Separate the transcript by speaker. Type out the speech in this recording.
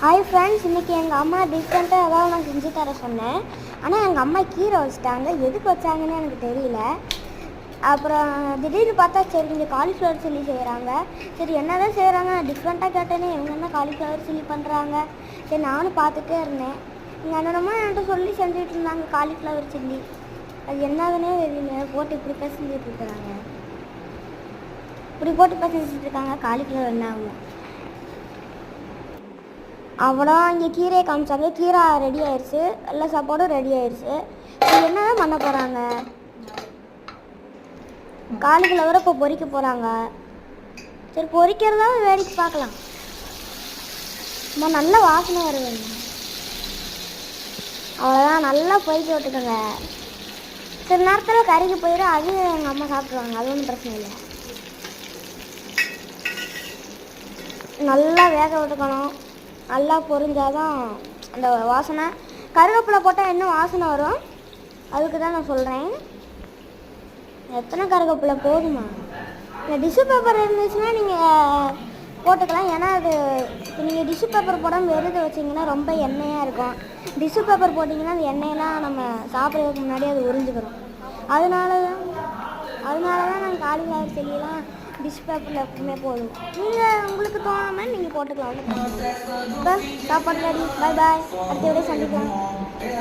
Speaker 1: Hi friends, இன்றைக்கி எங்கள் அம்மா டிஃப்ரெண்ட்டாக ஏதாவது நான் செஞ்சு தர சொன்னேன். ஆனால் எங்கள் அம்மா கீரை வச்சுட்டாங்க. எதுக்கு வச்சாங்கன்னு எனக்கு தெரியல. அப்புறம் திடீர்னு பார்த்தா சரி இங்கே காலிஃப்ளவர் சில்லி செய்கிறாங்க. சரி என்ன தான் செய்கிறாங்க, டிஃப்ரெண்ட்டாக கேட்டேன்னு எங்கள் அண்ணன் காலிஃப்ளவர் சில்லி பண்ணுறாங்க. சரி நானும் பார்த்துட்டே இருந்தேன். எங்கள் அண்ணனமா என்கிட்ட சொல்லி செஞ்சுட்டு இருந்தாங்க காலிஃப்ளவர் சில்லி. அது என்னதுன்னே தெரியல. போட்டு இப்படி பேசிட்டு இருக்கிறாங்க, இப்படி போட்டு பேசிட்டு இருக்காங்க. காலிஃப்ளவர் என்ன ஆகும்? அவ்வளோ இங்கே கீரையை காமிச்சாங்க. கீரை ரெடி ஆயிடுச்சு, எல்லா சாப்பாடும் ரெடி ஆயிடுச்சு. இது என்ன தான் பண்ண போகிறாங்க? காலிஃப்ளவரை இப்போ பொரிக்க போகிறாங்க. சரி பொரிக்கிறதா வேடிக்கை பார்க்கலாம். நல்ல வாசனை வருதுங்க. அவ்வளோதான், நல்லா பொரிக்க விட்டுக்கோங்க. சில நேரத்தில் கறிக்கு போயிடும், அது எங்கள் அம்மா சாப்பிட்ருவாங்க. அது ஒன்றும் பிரச்சனை இல்லை. நல்லா வேக விட்டுக்கணும். நல்லா பொரிஞ்சாதான் அந்த வாசனை. கருவேப்பிலை போட்டால் இன்னும் வாசனை வரும். அதுக்கு தான் நான் சொல்கிறேன். எத்தனை கருவேப்பிலை போதுமா? இந்த டிஷ்யூ பேப்பர் இருந்துச்சுன்னா நீங்கள் போட்டுக்கலாம். ஏன்னா அது நீங்கள் டிஷ்யூ பேப்பர் போடாமல் வெறுத வச்சிங்கன்னா ரொம்ப எண்ணெயாக இருக்கும். டிஷ்யூ பேப்பர் போட்டிங்கன்னா அந்த எண்ணெயெல்லாம் நம்ம சாப்பிட்றதுக்கு முன்னாடி அது உறிஞ்சிக்கிறோம். அதனால தான் நாங்கள் காலிஃப்ளவர் சில்லிலாம் டிஷ் பேப்பரில் எப்பவுமே போடுவோம். நீங்கள் உங்களுக்கு தோணாமல் நீங்கள் போட்டுக்கலாம். இப்போ சாப்பாடு ரெடி. பாய் பாய். அடுத்த வீடியோ சந்திக்கலாம்.